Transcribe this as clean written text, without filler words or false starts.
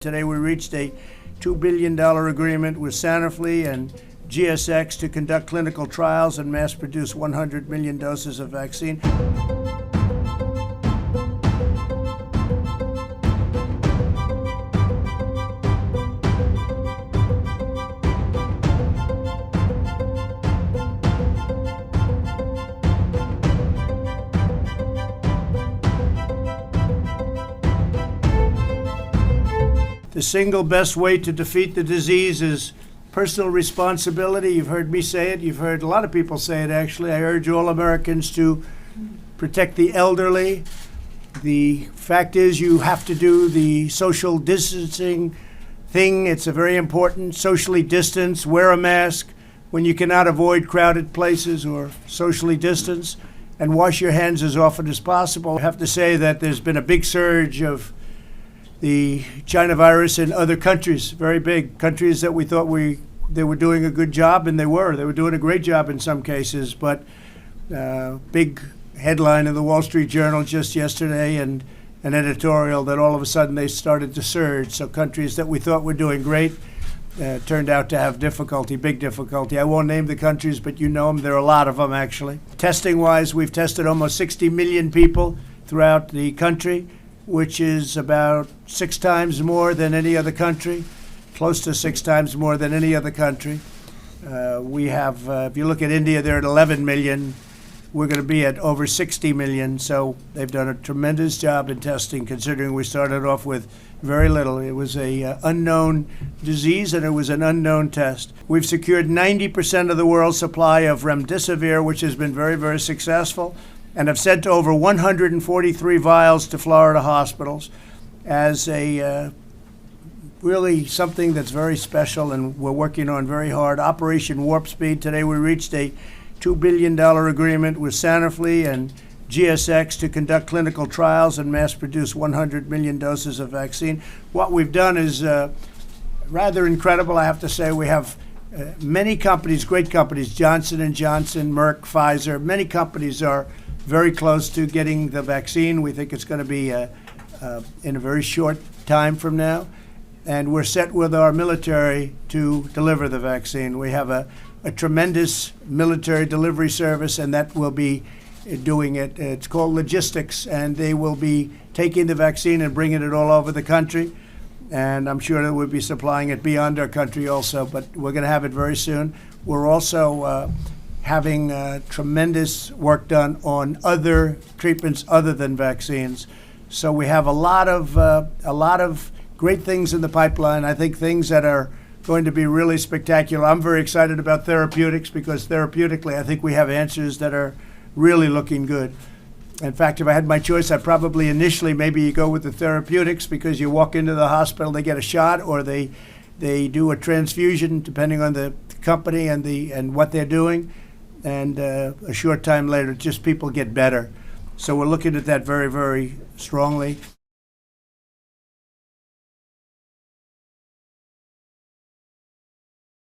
Today we reached a $2 billion agreement with Sanofi and GSX to conduct clinical trials and mass produce 100 million doses of vaccine. The single best way to defeat the disease is personal responsibility. You've heard me say it. You've heard a lot of people say it, actually. I urge all Americans to protect the elderly. The fact is you have to do the social distancing thing. It's a very important. Socially distance, wear a mask when you cannot avoid crowded places or socially distance, and wash your hands as often as possible. I have to say that there's been a big surge of the China virus in other countries, very big countries that we thought they were doing a good job, and they were doing a great job in some cases. But big headline in the Wall Street Journal just yesterday, and an editorial that all of a sudden they started to surge. So countries that we thought were doing great turned out to have difficulty, big difficulty. I won't name the countries, but you know them. There are a lot of them, actually. Testing-wise, we've tested almost 60 million people throughout the country, which is about 6 times more than any other country, close to 6 times more than any other country. We have, if you look at India, they're at 11 million. We're going to be at over 60 million. So they've done a tremendous job in testing, considering we started off with very little. It was a unknown disease, and it was an unknown test. We've secured 90% of the world's supply of remdesivir, which has been very, very successful, and have sent over 143 vials to Florida hospitals as a really something that's very special, and we're working on very hard. Operation Warp Speed. Today we reached a $2 billion agreement with Sanofi and GSX to conduct clinical trials and mass produce 100 million doses of vaccine. What we've done is rather incredible, I have to say. We have many companies, great companies, Johnson & Johnson, Merck, Pfizer. Many companies are very close to getting the vaccine. We think it's going to be in a very short time from now. And we're set with our military to deliver the vaccine. We have a tremendous military delivery service, and that will be doing it. It's called logistics, and they will be taking the vaccine and bringing it all over the country. And I'm sure that we'll be supplying it beyond our country also, but we're going to have it very soon. We're also having tremendous work done on other treatments other than vaccines. So we have a lot of great things in the pipeline. I think things that are going to be really spectacular. I'm very excited about therapeutics, because therapeutically I think we have answers that are really looking good. In fact, if I had my choice, I'd probably initially maybe you go with the therapeutics, because you walk into the hospital, they get a shot, or they do a transfusion, depending on the company and what they're doing. And a short time later, just people get better. So we're looking at that very, very strongly.